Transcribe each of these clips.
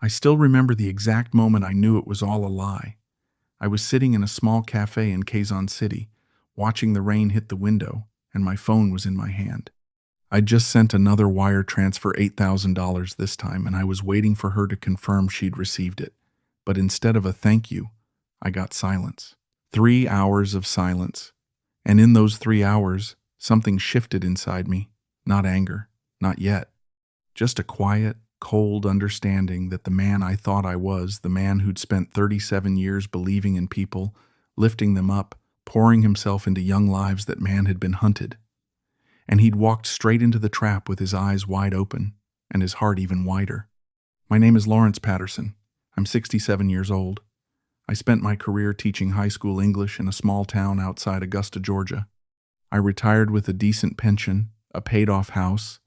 I still remember the exact moment I knew it was all a lie. I was sitting in a small cafe in Quezon City, watching the rain hit the window, and my phone was in my hand. I'd just sent another wire transfer $8,000 this time, and I was waiting for her to confirm she'd received it. But instead of a thank you, I got silence. 3 hours of silence. And in those 3 hours, something shifted inside me. Not anger, not yet. Just a quiet, cold understanding that the man I thought I was, the man who'd spent 37 years believing in people, lifting them up, pouring himself into young lives, that man had been hunted. And he'd walked straight into the trap with his eyes wide open and his heart even wider. My name is Lawrence Patterson. I'm 67 years old. I spent my career teaching high school English in a small town outside Augusta, Georgia. I retired with a decent pension, a paid-off house,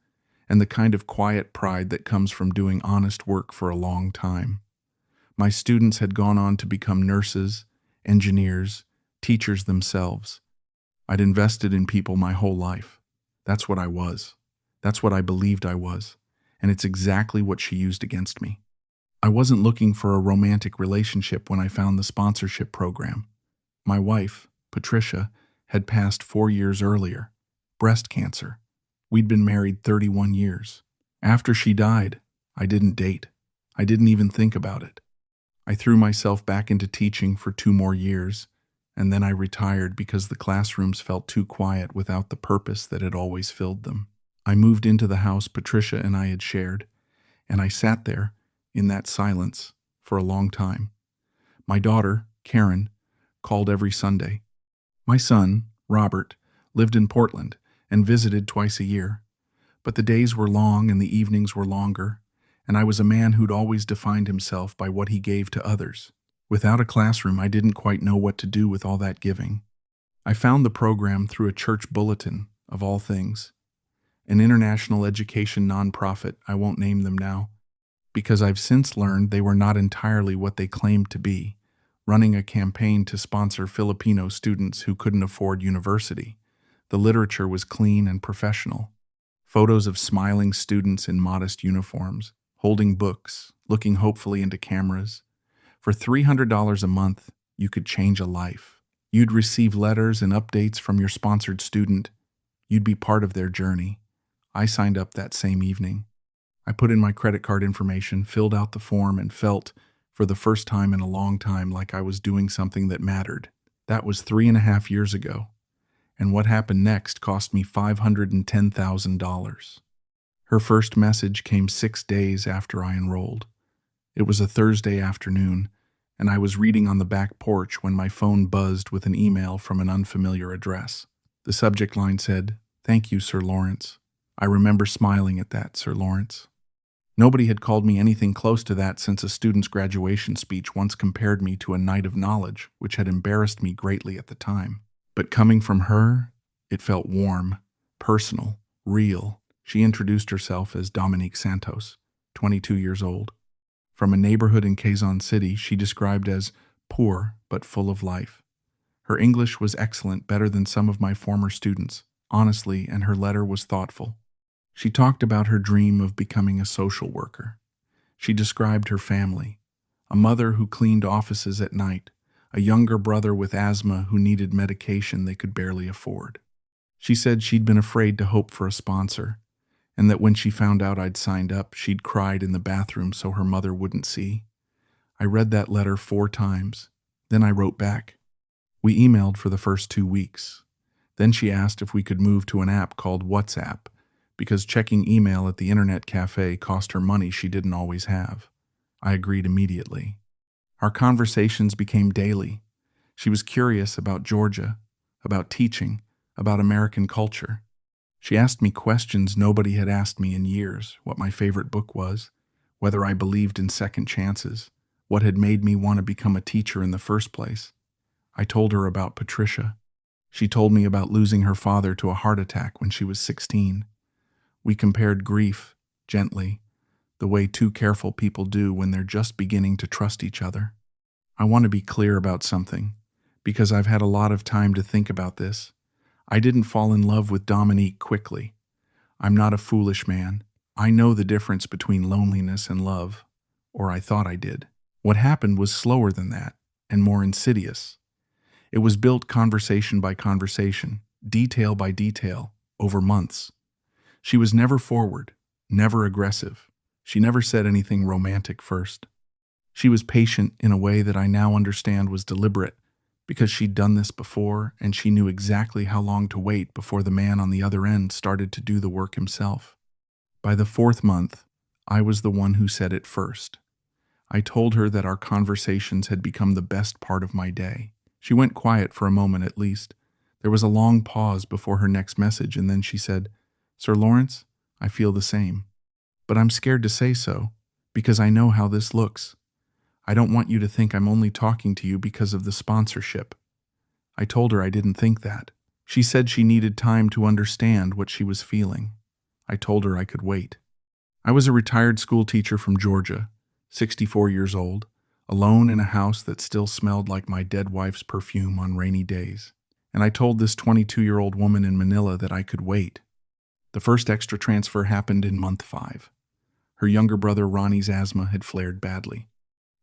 and the kind of quiet pride that comes from doing honest work for a long time. My students had gone on to become nurses, engineers, teachers themselves. I'd invested in people my whole life. That's what I was. That's what I believed I was. And it's exactly what she used against me. I wasn't looking for a romantic relationship when I found the sponsorship program. My wife, Patricia, had passed 4 years earlier. Breast cancer. We'd been married 31 years. After she died, I didn't date. I didn't even think about it. I threw myself back into teaching for 2 more years, and then I retired because the classrooms felt too quiet without the purpose that had always filled them. I moved into the house Patricia and I had shared, and I sat there, in that silence, for a long time. My daughter, Karen, called every Sunday. My son, Robert, lived in Portland and visited twice a year. But the days were long and the evenings were longer, and I was a man who'd always defined himself by what he gave to others. Without a classroom, I didn't quite know what to do with all that giving. I found the program through a church bulletin, of all things. An international education nonprofit, I won't name them now, because I've since learned they were not entirely what they claimed to be, running a campaign to sponsor Filipino students who couldn't afford university. The literature was clean and professional. Photos of smiling students in modest uniforms, holding books, looking hopefully into cameras. For $300 a month, you could change a life. You'd receive letters and updates from your sponsored student. You'd be part of their journey. I signed up that same evening. I put in my credit card information, filled out the form, and felt, for the first time in a long time, like I was doing something that mattered. That was 3.5 years ago. And what happened next cost me $510,000. Her first message came 6 days after I enrolled. It was a Thursday afternoon, and I was reading on the back porch when my phone buzzed with an email from an unfamiliar address. The subject line said, "Thank you, Sir Lawrence." I remember smiling at that, Sir Lawrence. Nobody had called me anything close to that since a student's graduation speech once compared me to a knight of knowledge, which had embarrassed me greatly at the time. But coming from her, it felt warm, personal, real. She introduced herself as Dominique Santos, 22 years old. From a neighborhood in Quezon City, she described as poor but full of life. Her English was excellent, better than some of my former students, honestly, and her letter was thoughtful. She talked about her dream of becoming a social worker. She described her family, a mother who cleaned offices at night, a younger brother with asthma who needed medication they could barely afford. She said she'd been afraid to hope for a sponsor, and that when she found out I'd signed up, she'd cried in the bathroom so her mother wouldn't see. I read that letter 4 times. Then I wrote back. We emailed for the first 2 weeks. Then she asked if we could move to an app called WhatsApp, because checking email at the internet cafe cost her money she didn't always have. I agreed immediately. Our conversations became daily. She was curious about Georgia, about teaching, about American culture. She asked me questions nobody had asked me in years, what my favorite book was, whether I believed in second chances, what had made me want to become a teacher in the first place. I told her about Patricia. She told me about losing her father to a heart attack when she was 16. We compared grief, gently, the way 2 careful people do when they're just beginning to trust each other. I want to be clear about something, because I've had a lot of time to think about this. I didn't fall in love with Dominique quickly. I'm not a foolish man. I know the difference between loneliness and love. or I thought I did. What happened was slower than that, and more insidious. It was built conversation by conversation, detail by detail, over months. She was never forward, never aggressive. She never said anything romantic first. She was patient in a way that I now understand was deliberate, because she'd done this before and she knew exactly how long to wait before the man on the other end started to do the work himself. By the 4th month, I was the one who said it first. I told her that our conversations had become the best part of my day. She went quiet for a moment at least. There was a long pause before her next message, and then she said, "Sir Lawrence, I feel the same. But I'm scared to say so, because I know how this looks. I don't want you to think I'm only talking to you because of the sponsorship." I told her I didn't think that. She said she needed time to understand what she was feeling. I told her I could wait. I was a retired school teacher from Georgia, 64 years old, alone in a house that still smelled like my dead wife's perfume on rainy days. And I told this 22-year-old woman in Manila that I could wait. The first extra transfer happened in month 5. Her younger brother Ronnie's asthma had flared badly.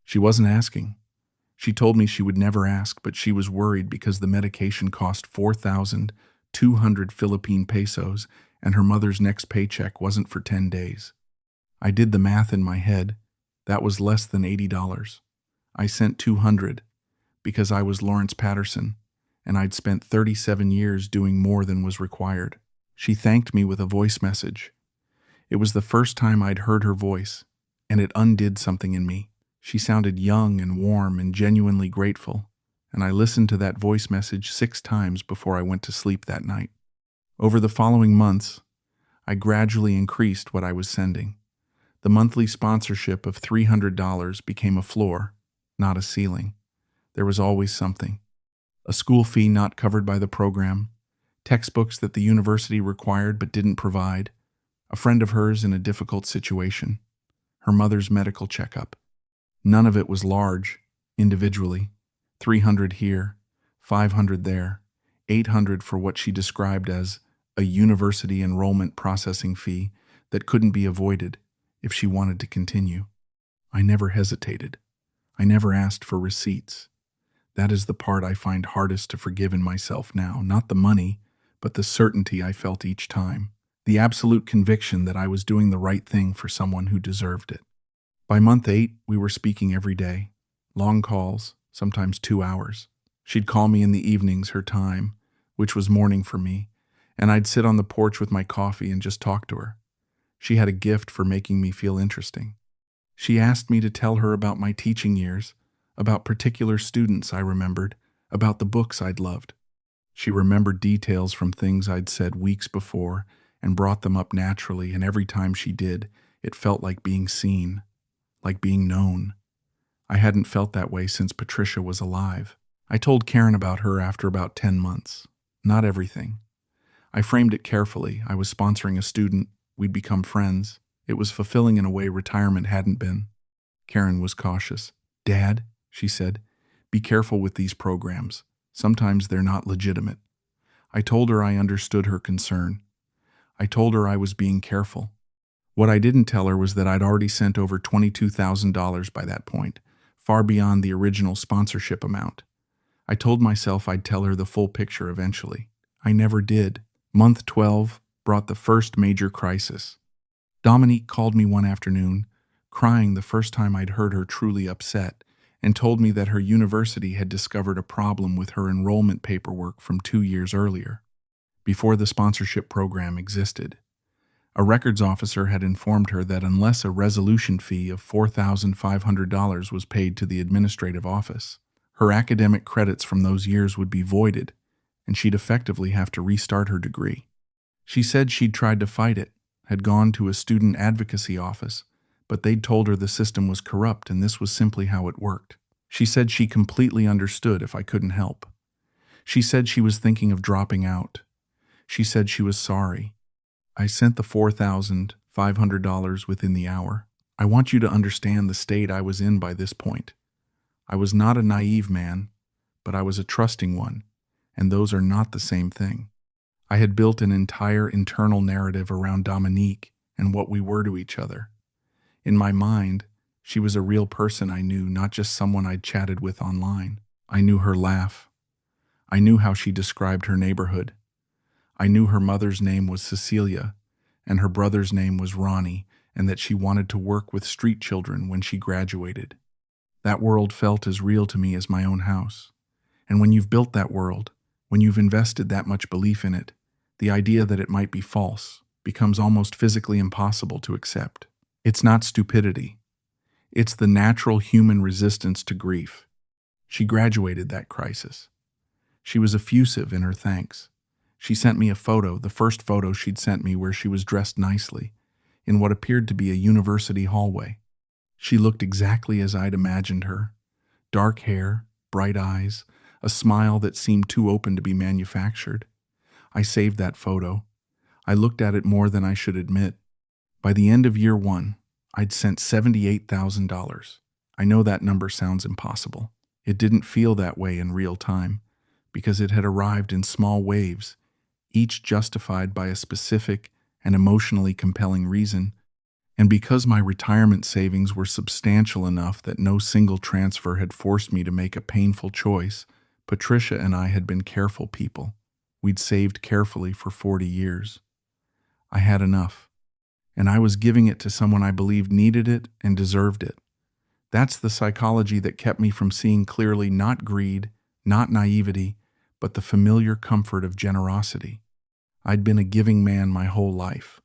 She wasn't asking. She told me she would never ask, but she was worried because the medication cost 4,200 Philippine pesos and her mother's next paycheck wasn't for 10 days. I did the math in my head. That was less than $80. I sent 200 because I was Lawrence Patterson, and I'd spent 37 years doing more than was required. She thanked me with a voice message. It was the first time I'd heard her voice, and it undid something in me. She sounded young and warm and genuinely grateful, and I listened to that voice message 6 times before I went to sleep that night. Over the following months, I gradually increased what I was sending. The monthly sponsorship of $300 became a floor, not a ceiling. There was always something. A school fee not covered by the program, textbooks that the university required but didn't provide, a friend of hers in a difficult situation, her mother's medical checkup. None of it was large, individually. 300 here, 500 there, 800 for what she described as a university enrollment processing fee that couldn't be avoided if she wanted to continue. I never hesitated. I never asked for receipts. That is the part I find hardest to forgive in myself now, not the money, but the certainty I felt each time, the absolute conviction that I was doing the right thing for someone who deserved it. By month 8, we were speaking every day, long calls, sometimes 2 hours. She'd call me in the evenings, her time, which was morning for me, and I'd sit on the porch with my coffee and just talk to her. She had a gift for making me feel interesting. She asked me to tell her about my teaching years, about particular students I remembered, about the books I'd loved. She remembered details from things I'd said weeks before and brought them up naturally, and every time she did, it felt like being seen, like being known. I hadn't felt that way since Patricia was alive. I told Karen about her after about 10 months. Not everything. I framed it carefully. I was sponsoring a student. We'd become friends. It was fulfilling in a way retirement hadn't been. Karen was cautious. "Dad," she said, "be careful with these programs. Sometimes they're not legitimate." I told her I understood her concern. I told her I was being careful. What I didn't tell her was that I'd already sent over $22,000 by that point, far beyond the original sponsorship amount. I told myself I'd tell her the full picture eventually. I never did. Month 12 brought the first major crisis. Dominique called me one afternoon, crying the first time I'd heard her truly upset, and told me that her university had discovered a problem with her enrollment paperwork from 2 years earlier, before the sponsorship program existed. A records officer had informed her that unless a resolution fee of $4,500 was paid to the administrative office, her academic credits from those years would be voided, and she'd effectively have to restart her degree. She said she'd tried to fight it, had gone to a student advocacy office, but they'd told her the system was corrupt and this was simply how it worked. She said she completely understood if I couldn't help. She said she was thinking of dropping out. She said she was sorry. I sent the $4,500 within the hour. I want you to understand the state I was in by this point. I was not a naive man, but I was a trusting one, and those are not the same thing. I had built an entire internal narrative around Dominique and what we were to each other. In my mind, She was a real person I knew, not just someone I'd chatted with online. I knew her laugh. I knew how she described her neighborhood. I knew her mother's name was Cecilia, and her brother's name was Ronnie, and that she wanted to work with street children when she graduated. That world felt as real to me as my own house. And when you've built that world, when you've invested that much belief in it, the idea that it might be false becomes almost physically impossible to accept. It's not stupidity. It's the natural human resistance to grief. She graduated that crisis. She was effusive in her thanks. She sent me a photo, the first photo she'd sent me, where she was dressed nicely, in what appeared to be a university hallway. She looked exactly as I'd imagined her. Dark hair, bright eyes, a smile that seemed too open to be manufactured. I saved that photo. I looked at it more than I should admit. By the end of year one, I'd sent $78,000. I know that number sounds impossible. It didn't feel that way in real time, because it had arrived in small waves, each justified by a specific and emotionally compelling reason, and because my retirement savings were substantial enough that no single transfer had forced me to make a painful choice. Patricia and I had been careful people. We'd saved carefully for 40 years. I had enough, and I was giving it to someone I believed needed it and deserved it. That's the psychology that kept me from seeing clearly, not greed, not naivety, but the familiar comfort of generosity. I'd been a giving man my whole life.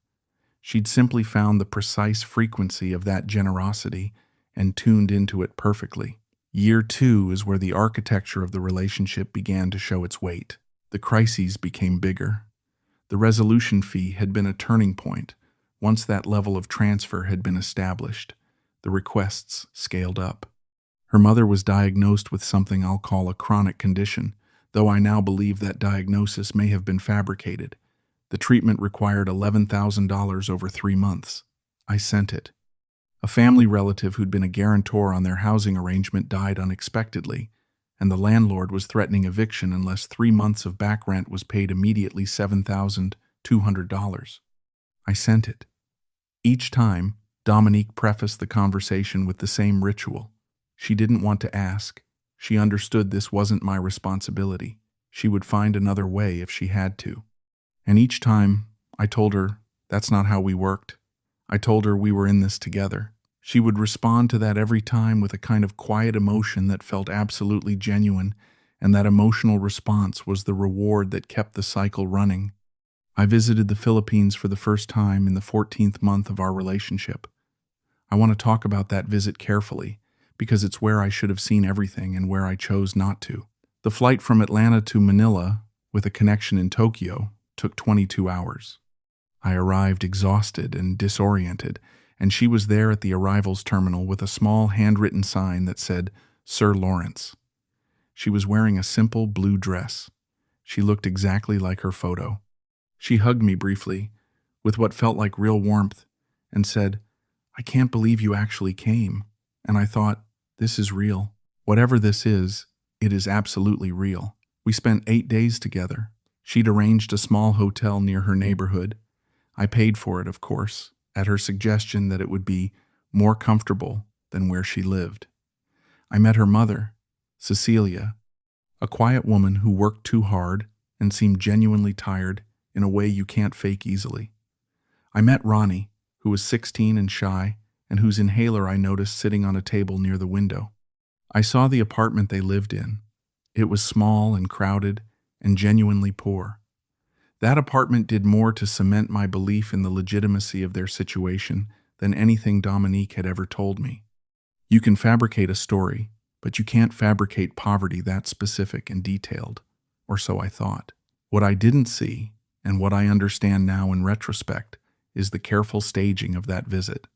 She'd simply found the precise frequency of that generosity and tuned into it perfectly. Year two is where the architecture of the relationship began to show its weight. The crises became bigger. The resolution fee had been a turning point. Once that level of transfer had been established, the requests scaled up. Her mother was diagnosed with something I'll call a chronic condition, though I now believe that diagnosis may have been fabricated. The treatment required $11,000 over 3 months. I sent it. A family relative who'd been a guarantor on their housing arrangement died unexpectedly, and the landlord was threatening eviction unless 3 months of back rent was paid immediately, $7,200. I sent it. Each time, Dominique prefaced the conversation with the same ritual. She didn't want to ask. She understood this wasn't my responsibility. She would find another way if she had to. And each time, I told her, that's not how we worked. I told her we were in this together. She would respond to that every time with a kind of quiet emotion that felt absolutely genuine, and that emotional response was the reward that kept the cycle running. I visited the Philippines for the first time in the 14th month of our relationship. I want to talk about that visit carefully, because it's where I should have seen everything and where I chose not to. The flight from Atlanta to Manila, with a connection in Tokyo, took 22 hours. I arrived exhausted and disoriented, and she was there at the arrivals terminal with a small handwritten sign that said, Sir Lawrence. She was wearing a simple blue dress. She looked exactly like her photo. She hugged me briefly, with what felt like real warmth, and said, I can't believe you actually came. And I thought, this is real. Whatever this is, it is absolutely real. We spent 8 days together. She'd arranged a small hotel near her neighborhood. I paid for it, of course, at her suggestion that it would be more comfortable than where she lived. I met her mother, Cecilia, a quiet woman who worked too hard and seemed genuinely tired in a way you can't fake easily. I met Ronnie, who was 16 and shy, and whose inhaler I noticed sitting on a table near the window. I saw the apartment they lived in. It was small and crowded and genuinely poor. That apartment did more to cement my belief in the legitimacy of their situation than anything Dominique had ever told me. You can fabricate a story, but you can't fabricate poverty that specific and detailed, or so I thought. What I didn't see, and what I understand now in retrospect, is the careful staging of that visit.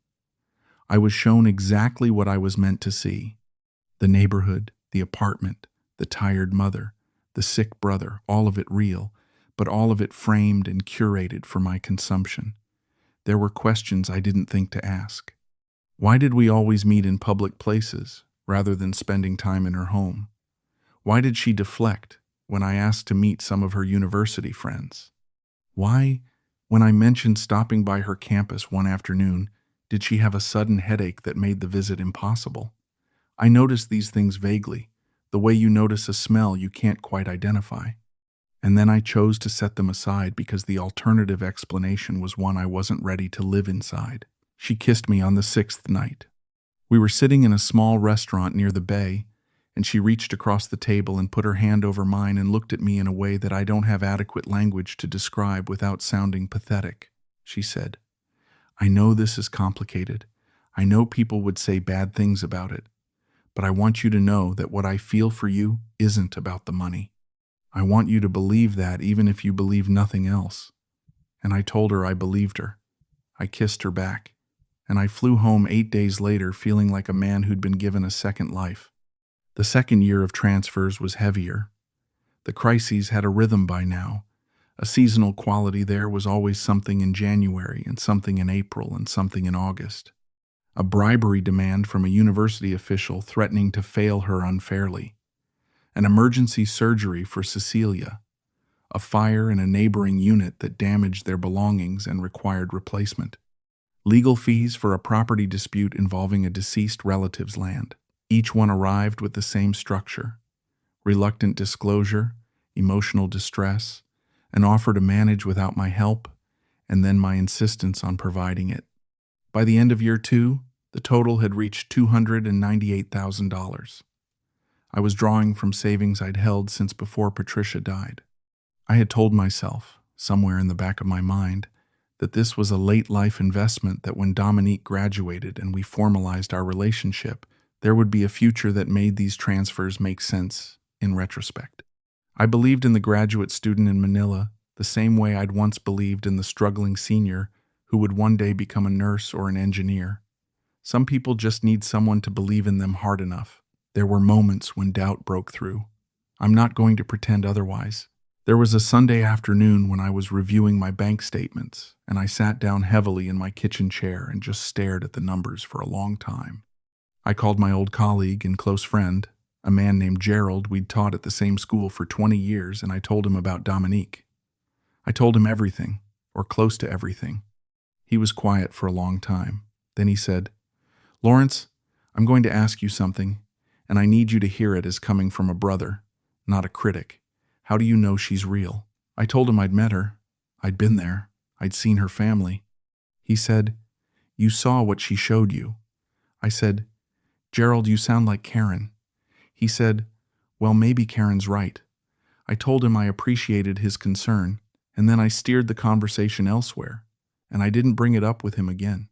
I was shown exactly what I was meant to see. The neighborhood, the apartment, the tired mother, the sick brother, all of it real, but all of it framed and curated for my consumption. There were questions I didn't think to ask. Why did we always meet in public places rather than spending time in her home? Why did she deflect when I asked to meet some of her university friends? Why, when I mentioned stopping by her campus one afternoon, Did she have a sudden headache that made the visit impossible? I noticed these things vaguely, the way you notice a smell you can't quite identify. And then I chose to set them aside because the alternative explanation was one I wasn't ready to live inside. She kissed me on the sixth night. We were sitting in a small restaurant near the bay, and she reached across the table and put her hand over mine and looked at me in a way that I don't have adequate language to describe without sounding pathetic. She said, "I know this is complicated. I know people would say bad things about it, but I want you to know that what I feel for you isn't about the money. I want you to believe that even if you believe nothing else." And I told her I believed her. I kissed her back, and I flew home 8 days later feeling like a man who'd been given a second life. The second year of transfers was heavier. The crises had a rhythm by now. A seasonal quality there was always something in January and something in April and something in August. A bribery demand from a university official threatening to fail her unfairly. An emergency surgery for Cecilia. A fire in a neighboring unit that damaged their belongings and required replacement. Legal fees for a property dispute involving a deceased relative's land. Each one arrived with the same structure: reluctant disclosure, emotional distress, an offer to manage without my help, and then my insistence on providing it. By the end of year 2, the total had reached $298,000. I was drawing from savings I'd held since before Patricia died. I had told myself, somewhere in the back of my mind, that this was a late-life investment, that when Dominique graduated and we formalized our relationship, there would be a future that made these transfers make sense in retrospect. I believed in the graduate student in Manila the same way I'd once believed in the struggling senior who would one day become a nurse or an engineer. Some people just need someone to believe in them hard enough. There were moments when doubt broke through. I'm not going to pretend otherwise. There was a Sunday afternoon when I was reviewing my bank statements, and I sat down heavily in my kitchen chair and just stared at the numbers for a long time. I called my old colleague and close friend, a man named Gerald we'd taught at the same school for 20 years, and I told him about Dominique. I told him everything, or close to everything. He was quiet for a long time. Then he said, "Lawrence, I'm going to ask you something, and I need you to hear it as coming from a brother, not a critic. How do you know she's real?" I told him I'd met her. I'd been there. I'd seen her family. He said, "You saw what she showed you." I said, "Gerald, you sound like Karen." He said, "Well, maybe Karen's right." I told him I appreciated his concern, and then I steered the conversation elsewhere, and I didn't bring it up with him again.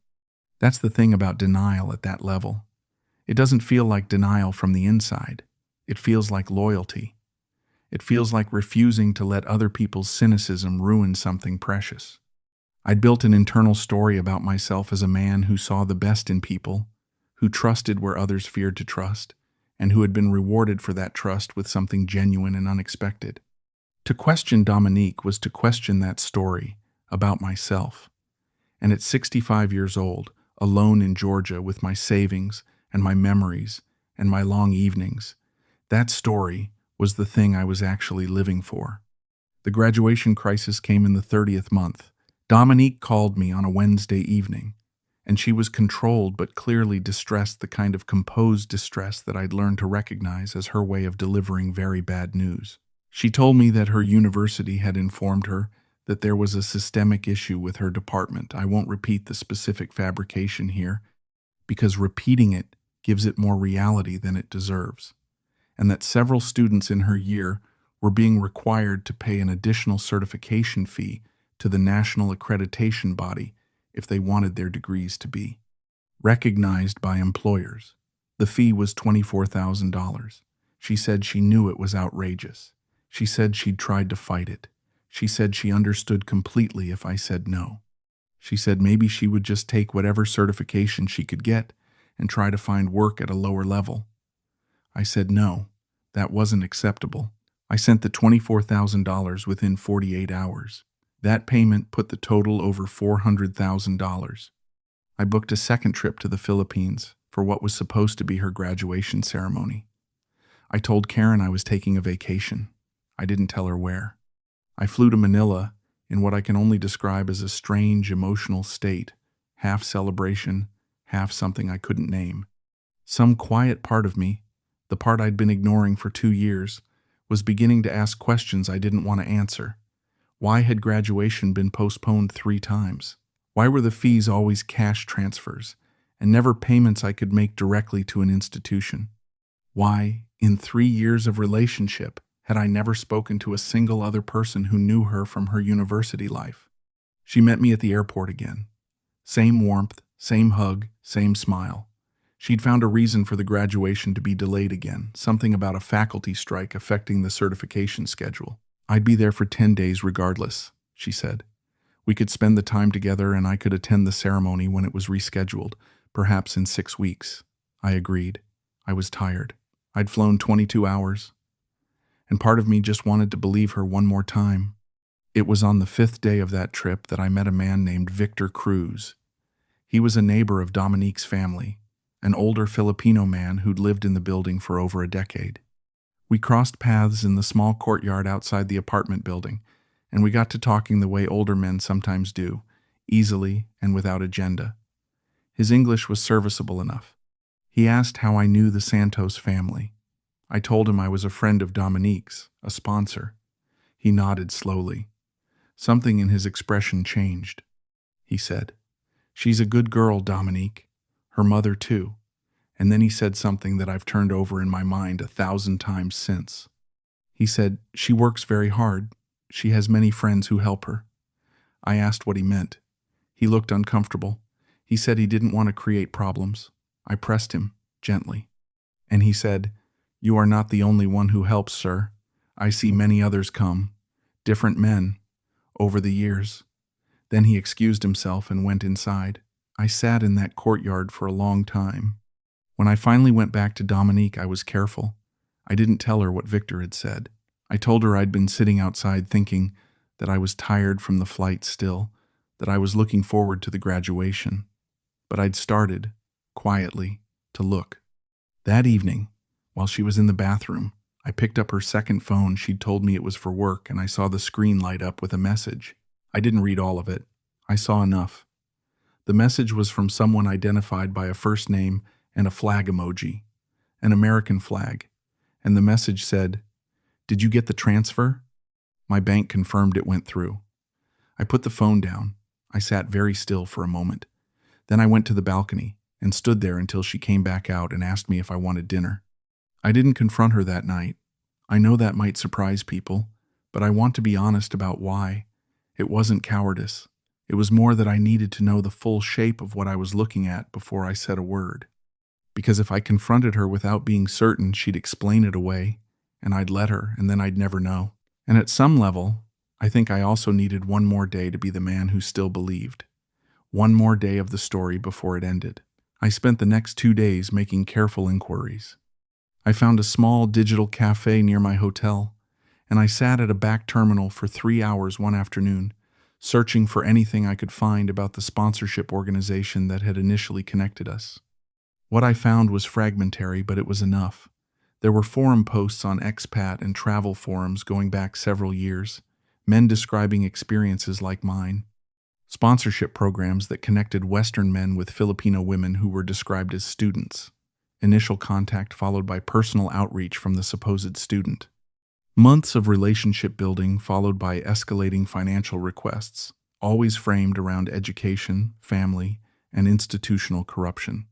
That's the thing about denial at that level. It doesn't feel like denial from the inside. It feels like loyalty. It feels like refusing to let other people's cynicism ruin something precious. I'd built an internal story about myself as a man who saw the best in people, who trusted where others feared to trust, and who had been rewarded for that trust with something genuine and unexpected. To question Dominique was to question that story about myself. And at 65 years old, alone in Georgia with my savings and my memories and my long evenings, that story was the thing I was actually living for. The graduation crisis came in the 30th month. Dominique called me on a Wednesday evening, and she was controlled but clearly distressed, the kind of composed distress that I'd learned to recognize as her way of delivering very bad news. She told me that her university had informed her that there was a systemic issue with her department. I won't repeat the specific fabrication here, because repeating it gives it more reality than it deserves, and that several students in her year were being required to pay an additional certification fee to the national accreditation body if they wanted their degrees to be recognized by employers. The fee was $24,000. She said she knew it was outrageous. She said she'd tried to fight it. She said she understood completely if I said no. She said maybe she would just take whatever certification she could get and try to find work at a lower level. I said no, that wasn't acceptable. I sent the $24,000 within 48 hours. That payment put the total over $400,000. I booked a second trip to the Philippines for what was supposed to be her graduation ceremony. I told Karen I was taking a vacation. I didn't tell her where. I flew to Manila in what I can only describe as a strange emotional state, half celebration, half something I couldn't name. Some quiet part of me, the part I'd been ignoring for 2 years, was beginning to ask questions I didn't want to answer. Why had graduation been postponed 3 times? Why were the fees always cash transfers, and never payments I could make directly to an institution? Why, in 3 years of relationship, had I never spoken to a single other person who knew her from her university life? She met me at the airport again. Same warmth, same hug, same smile. She'd found a reason for the graduation to be delayed again, something about a faculty strike affecting the certification schedule. I'd be there for 10 days regardless, she said. We could spend the time together and I could attend the ceremony when it was rescheduled, perhaps in 6 weeks. I agreed. I was tired. I'd flown 22 hours. And part of me just wanted to believe her one more time. It was on the 5th day of that trip that I met a man named Victor Cruz. He was a neighbor of Dominique's family, an older Filipino man who'd lived in the building for over a decade. We crossed paths in the small courtyard outside the apartment building, and we got to talking the way older men sometimes do, easily and without agenda. His English was serviceable enough. He asked how I knew the Santos family. I told him I was a friend of Dominique's, a sponsor. He nodded slowly. Something in his expression changed. He said, "She's a good girl, Dominique. Her mother, too." And then he said something that I've turned over in my mind 1,000 times since. He said, "She works very hard. She has many friends who help her." I asked what he meant. He looked uncomfortable. He said he didn't want to create problems. I pressed him, gently. And he said, "You are not the only one who helps, sir. I see many others come. Different men. Over the years." Then he excused himself and went inside. I sat in that courtyard for a long time. When I finally went back to Dominique, I was careful. I didn't tell her what Victor had said. I told her I'd been sitting outside thinking, that I was tired from the flight still, that I was looking forward to the graduation. But I'd started, quietly, to look. That evening, while she was in the bathroom, I picked up her second phone. She'd told me it was for work, and I saw the screen light up with a message. I didn't read all of it. I saw enough. The message was from someone identified by a first name and a flag emoji, an American flag, and the message said, "Did you get the transfer?" My bank confirmed it went through. I put the phone down. I sat very still for a moment. Then I went to the balcony and stood there until she came back out and asked me if I wanted dinner. I didn't confront her that night. I know that might surprise people, but I want to be honest about why. It wasn't cowardice. It was more that I needed to know the full shape of what I was looking at before I said a word. Because if I confronted her without being certain, she'd explain it away, and I'd let her, and then I'd never know. And at some level, I think I also needed one more day to be the man who still believed. One more day of the story before it ended. I spent the next 2 days making careful inquiries. I found a small digital cafe near my hotel, and I sat at a back terminal for 3 hours one afternoon, searching for anything I could find about the sponsorship organization that had initially connected us. What I found was fragmentary, but it was enough. There were forum posts on expat and travel forums going back several years, men describing experiences like mine. Sponsorship programs that connected Western men with Filipino women who were described as students. Initial contact followed by personal outreach from the supposed student. Months of relationship building followed by escalating financial requests, always framed around education, family, and institutional corruption.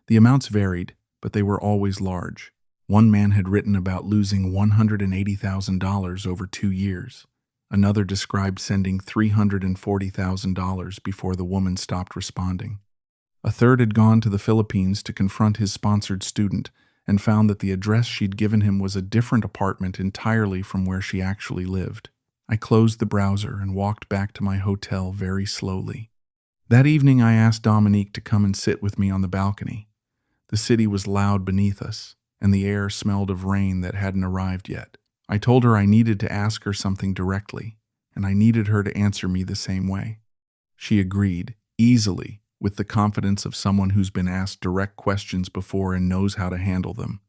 The amounts varied, but they were always large. One man had written about losing $180,000 over 2 years. Another described sending $340,000 before the woman stopped responding. A third had gone to the Philippines to confront his sponsored student and found that the address she'd given him was a different apartment entirely from where she actually lived. I closed the browser and walked back to my hotel very slowly. That evening I asked Dominique to come and sit with me on the balcony. The city was loud beneath us, and the air smelled of rain that hadn't arrived yet. I told her I needed to ask her something directly, and I needed her to answer me the same way. She agreed, easily, with the confidence of someone who's been asked direct questions before and knows how to handle them.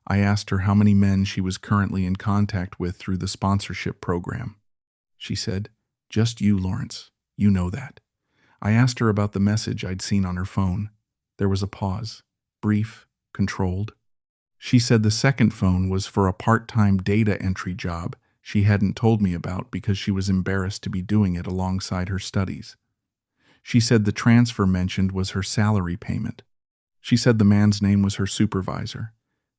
I asked her how many men she was currently in contact with through the sponsorship program. She said, "Just you, Lawrence. You know that." I asked her about the message I'd seen on her phone. There was a pause, brief, controlled. She said the second phone was for a part-time data entry job she hadn't told me about because she was embarrassed to be doing it alongside her studies. She said the transfer mentioned was her salary payment. She said the man's name was her supervisor.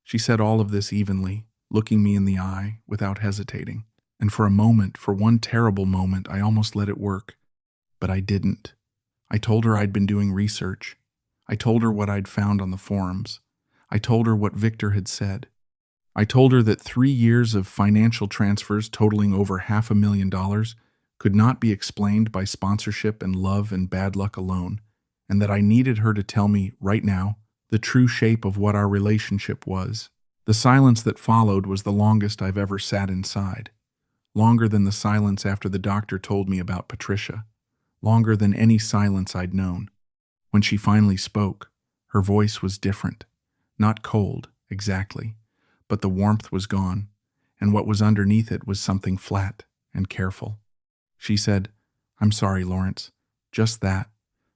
She said all of this evenly, looking me in the eye, without hesitating. And for a moment, for one terrible moment, I almost let it work. But I didn't. I told her I'd been doing research. I told her what I'd found on the forums. I told her what Victor had said. I told her that 3 years of financial transfers totaling over $500,000 could not be explained by sponsorship and love and bad luck alone, and that I needed her to tell me, right now, the true shape of what our relationship was. The silence that followed was the longest I've ever sat inside. Longer than the silence after the doctor told me about Patricia. Longer than any silence I'd known. When she finally spoke, her voice was different. Not cold, exactly, but the warmth was gone, and what was underneath it was something flat and careful. She said, "I'm sorry, Lawrence. Just that.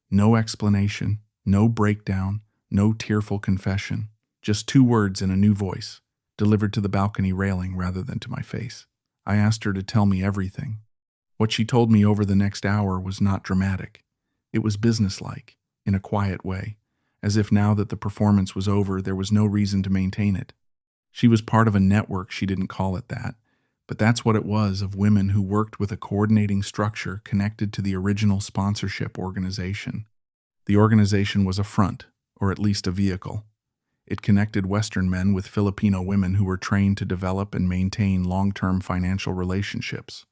No explanation, no breakdown, no tearful confession. Just 2 words in a new voice, delivered to the balcony railing rather than to my face. I asked her to tell me everything. What she told me over the next hour was not dramatic. It was businesslike, in a quiet way, as if now that the performance was over, there was no reason to maintain it. She was part of a network, she didn't call it that, but that's what it was, of women who worked with a coordinating structure connected to the original sponsorship organization. The organization was a front, or at least a vehicle. It connected Western men with Filipino women who were trained to develop and maintain long-term financial relationships.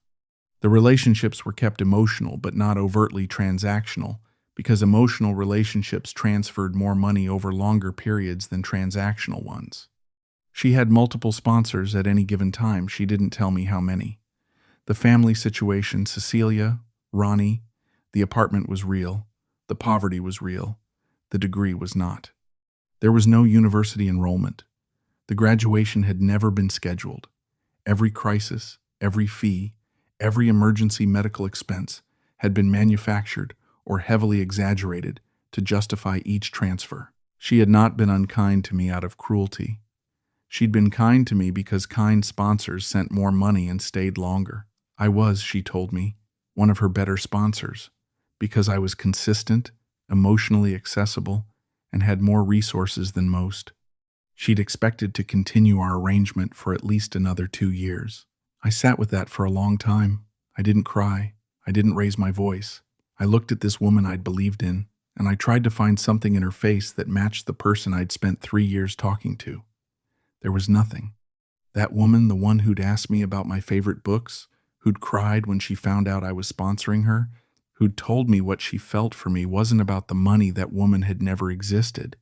The relationships were kept emotional but not overtly transactional, because emotional relationships transferred more money over longer periods than transactional ones. She had multiple sponsors at any given time. She didn't tell me how many. The family situation, Cecilia, Ronnie, the apartment was real. The poverty was real. The degree was not. There was no university enrollment. The graduation had never been scheduled. Every crisis, every fee, every emergency medical expense had been manufactured or heavily exaggerated to justify each transfer. She had not been unkind to me out of cruelty. She'd been kind to me because kind sponsors sent more money and stayed longer. I was, she told me, one of her better sponsors, because I was consistent, emotionally accessible, and had more resources than most. She'd expected to continue our arrangement for at least another 2 years. I sat with that for a long time. I didn't cry. I didn't raise my voice. I looked at this woman I'd believed in, and I tried to find something in her face that matched the person I'd spent 3 years talking to. There was nothing. That woman, the one who'd asked me about my favorite books, who'd cried when she found out I was sponsoring her, who'd told me what she felt for me, wasn't about the money. That woman had never existed.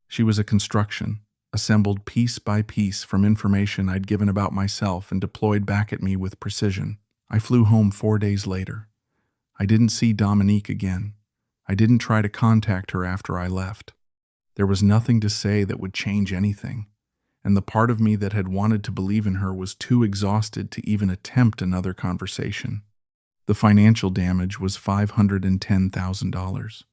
She was a construction, assembled piece by piece from information I'd given about myself and deployed back at me with precision. I flew home 4 days later. I didn't see Dominique again. I didn't try to contact her after I left. There was nothing to say that would change anything, and the part of me that had wanted to believe in her was too exhausted to even attempt another conversation. The financial damage was $510,000.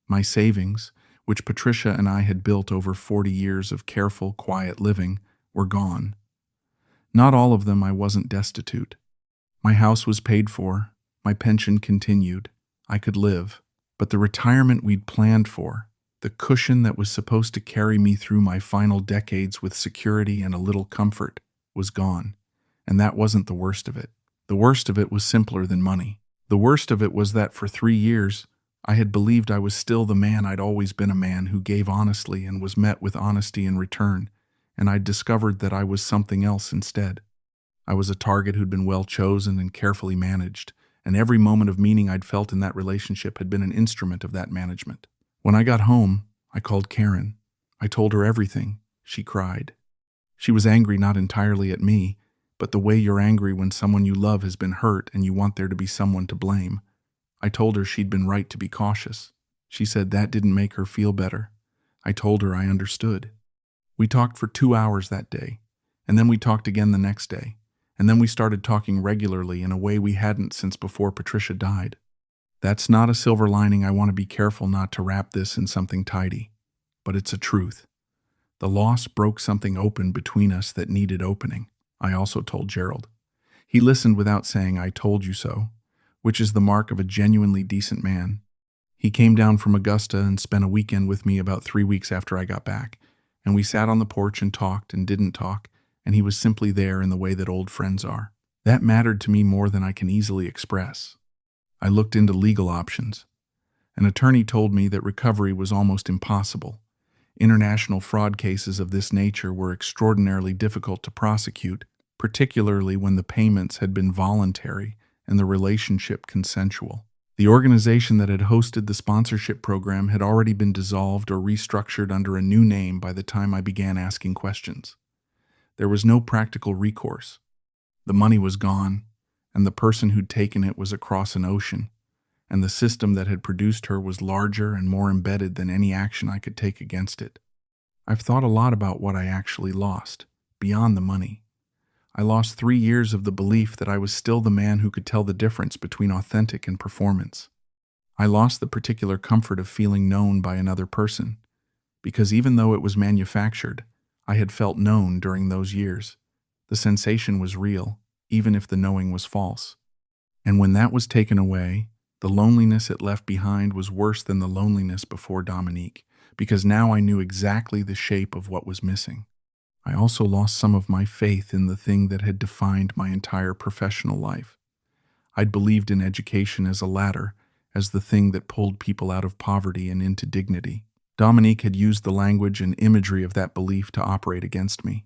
My savings, which Patricia and I had built over 40 years of careful, quiet living, were gone. Not all of them. I wasn't destitute. My house was paid for. My pension continued. I could live. But the retirement we'd planned for, the cushion that was supposed to carry me through my final decades with security and a little comfort, was gone. And that wasn't the worst of it. The worst of it was simpler than money. The worst of it was that for 3 years, I had believed I was still the man I'd always been, a man who gave honestly and was met with honesty in return, and I'd discovered that I was something else instead. I was a target who'd been well chosen and carefully managed, and every moment of meaning I'd felt in that relationship had been an instrument of that management. When I got home, I called Karen. I told her everything. She cried. She was angry not entirely at me, but the way you're angry when someone you love has been hurt and you want there to be someone to blame. I told her she'd been right to be cautious. She said that didn't make her feel better. I told her I understood. We talked for 2 hours that day, and then we talked again the next day, and then we started talking regularly in a way we hadn't since before Patricia died. That's not a silver lining. I want to be careful not to wrap this in something tidy, but it's a truth. The loss broke something open between us that needed opening, I also told Gerald. He listened without saying, "I told you so," which is the mark of a genuinely decent man. He came down from Augusta and spent a weekend with me about 3 weeks after I got back, and we sat on the porch and talked and didn't talk, and he was simply there in the way that old friends are. That mattered to me more than I can easily express. I looked into legal options. An attorney told me that recovery was almost impossible. International fraud cases of this nature were extraordinarily difficult to prosecute, particularly when the payments had been voluntary and the relationship consensual. The organization that had hosted the sponsorship program had already been dissolved or restructured under a new name by the time I began asking questions. There was no practical recourse. The money was gone, and the person who'd taken it was across an ocean, and the system that had produced her was larger and more embedded than any action I could take against it. I've thought a lot about what I actually lost, beyond the money. I lost 3 years of the belief that I was still the man who could tell the difference between authentic and performance. I lost the particular comfort of feeling known by another person, because even though it was manufactured, I had felt known during those years. The sensation was real, even if the knowing was false. And when that was taken away, the loneliness it left behind was worse than the loneliness before Dominique, because now I knew exactly the shape of what was missing. I also lost some of my faith in the thing that had defined my entire professional life. I'd believed in education as a ladder, as the thing that pulled people out of poverty and into dignity. Dominique had used the language and imagery of that belief to operate against me.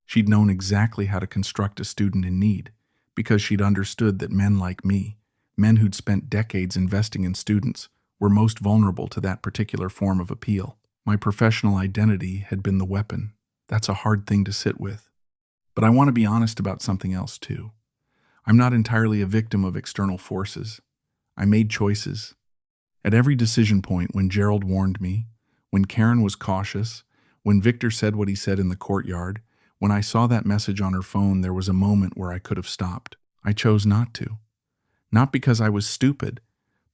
She'd known exactly how to construct a student in need, because she'd understood that men like me, men who'd spent decades investing in students, were most vulnerable to that particular form of appeal. My professional identity had been the weapon. That's a hard thing to sit with. But I want to be honest about something else too. I'm not entirely a victim of external forces. I made choices. At every decision point, when Gerald warned me, when Karen was cautious, when Victor said what he said in the courtyard, when I saw that message on her phone, there was a moment where I could have stopped. I chose not to. Not because I was stupid,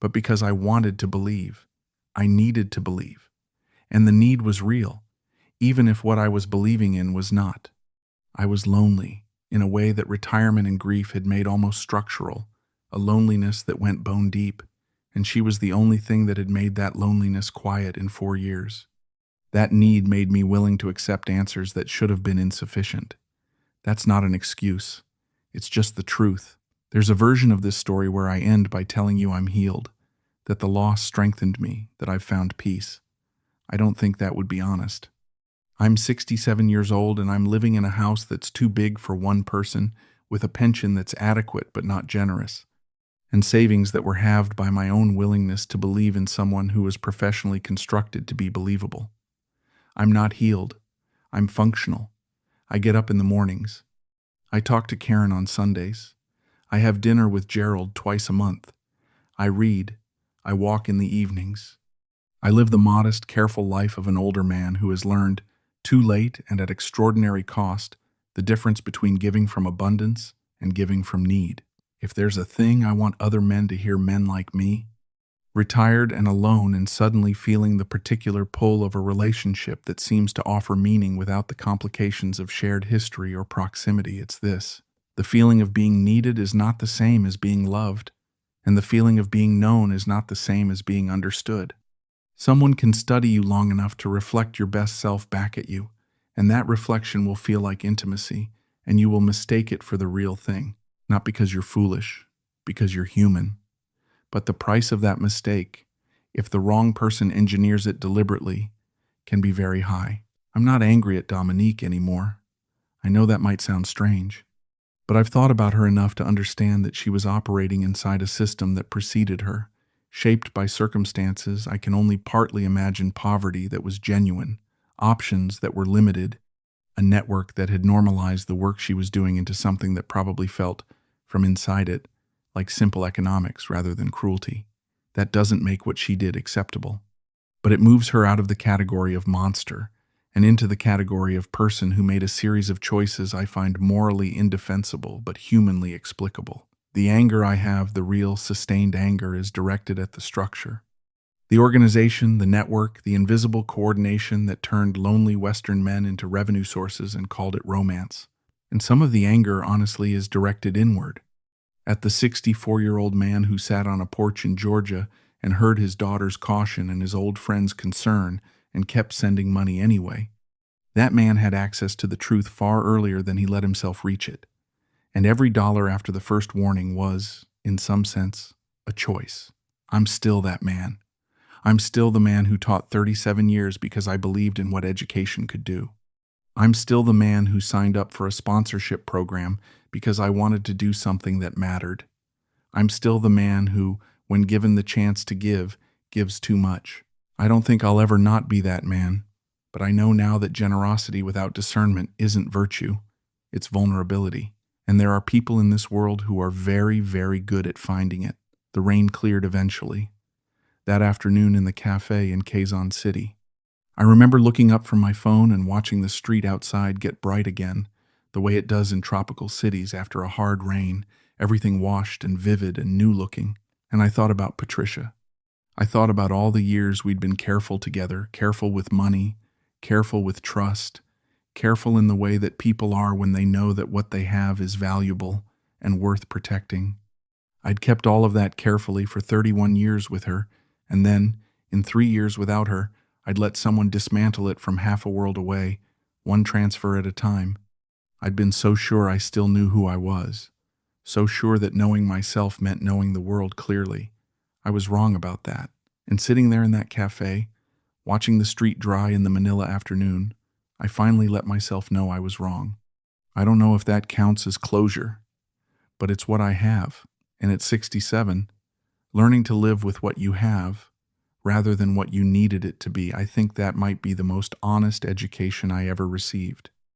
but because I wanted to believe. I needed to believe. And the need was real, even if what I was believing in was not. I was lonely, in a way that retirement and grief had made almost structural, a loneliness that went bone deep, and she was the only thing that had made that loneliness quiet in 4 years. That need made me willing to accept answers that should have been insufficient. That's not an excuse. It's just the truth. There's a version of this story where I end by telling you I'm healed, that the loss strengthened me, that I've found peace. I don't think that would be honest. I'm 67 years old and I'm living in a house that's too big for one person, with a pension that's adequate but not generous, and savings that were halved by my own willingness to believe in someone who was professionally constructed to be believable. I'm not healed. I'm functional. I get up in the mornings. I talk to Karen on Sundays. I have dinner with Gerald twice a month. I read. I walk in the evenings. I live the modest, careful life of an older man who has learned, too late and at extraordinary cost, the difference between giving from abundance and giving from need. If there's a thing I want other men to hear, men like me, retired and alone and suddenly feeling the particular pull of a relationship that seems to offer meaning without the complications of shared history or proximity, it's this. The feeling of being needed is not the same as being loved, and the feeling of being known is not the same as being understood. Someone can study you long enough to reflect your best self back at you, and that reflection will feel like intimacy, and you will mistake it for the real thing, not because you're foolish, because you're human. But the price of that mistake, if the wrong person engineers it deliberately, can be very high. I'm not angry at Dominique anymore. I know that might sound strange, but I've thought about her enough to understand that she was operating inside a system that preceded her, shaped by circumstances I can only partly imagine, poverty that was genuine, options that were limited, a network that had normalized the work she was doing into something that probably felt, from inside it, like simple economics rather than cruelty. That doesn't make what she did acceptable. But it moves her out of the category of monster and into the category of person who made a series of choices I find morally indefensible but humanly explicable. The anger I have, the real sustained anger, is directed at the structure. The organization, the network, the invisible coordination that turned lonely Western men into revenue sources and called it romance. And some of the anger, honestly, is directed inward. At the 64-year-old man who sat on a porch in Georgia and heard his daughter's caution and his old friend's concern and kept sending money anyway. That man had access to the truth far earlier than he let himself reach it. And every dollar after the first warning was, in some sense, a choice. I'm still that man. I'm still the man who taught 37 years because I believed in what education could do. I'm still the man who signed up for a sponsorship program because I wanted to do something that mattered. I'm still the man who, when given the chance to give, gives too much. I don't think I'll ever not be that man, but I know now that generosity without discernment isn't virtue, it's vulnerability. And there are people in this world who are very, very good at finding it. The rain cleared eventually. That afternoon in the cafe in Quezon City. I remember looking up from my phone and watching the street outside get bright again, the way it does in tropical cities after a hard rain, everything washed and vivid and new-looking. And I thought about Patricia. I thought about all the years we'd been careful together, careful with money, careful with trust, careful in the way that people are when they know that what they have is valuable and worth protecting. I'd kept all of that carefully for 31 years with her, and then, in 3 years without her, I'd let someone dismantle it from half a world away, one transfer at a time. I'd been so sure I still knew who I was, so sure that knowing myself meant knowing the world clearly. I was wrong about that. And sitting there in that cafe, watching the street dry in the Manila afternoon, I finally let myself know I was wrong. I don't know if that counts as closure, but it's what I have. And at 67, learning to live with what you have rather than what you needed it to be, I think that might be the most honest education I ever received.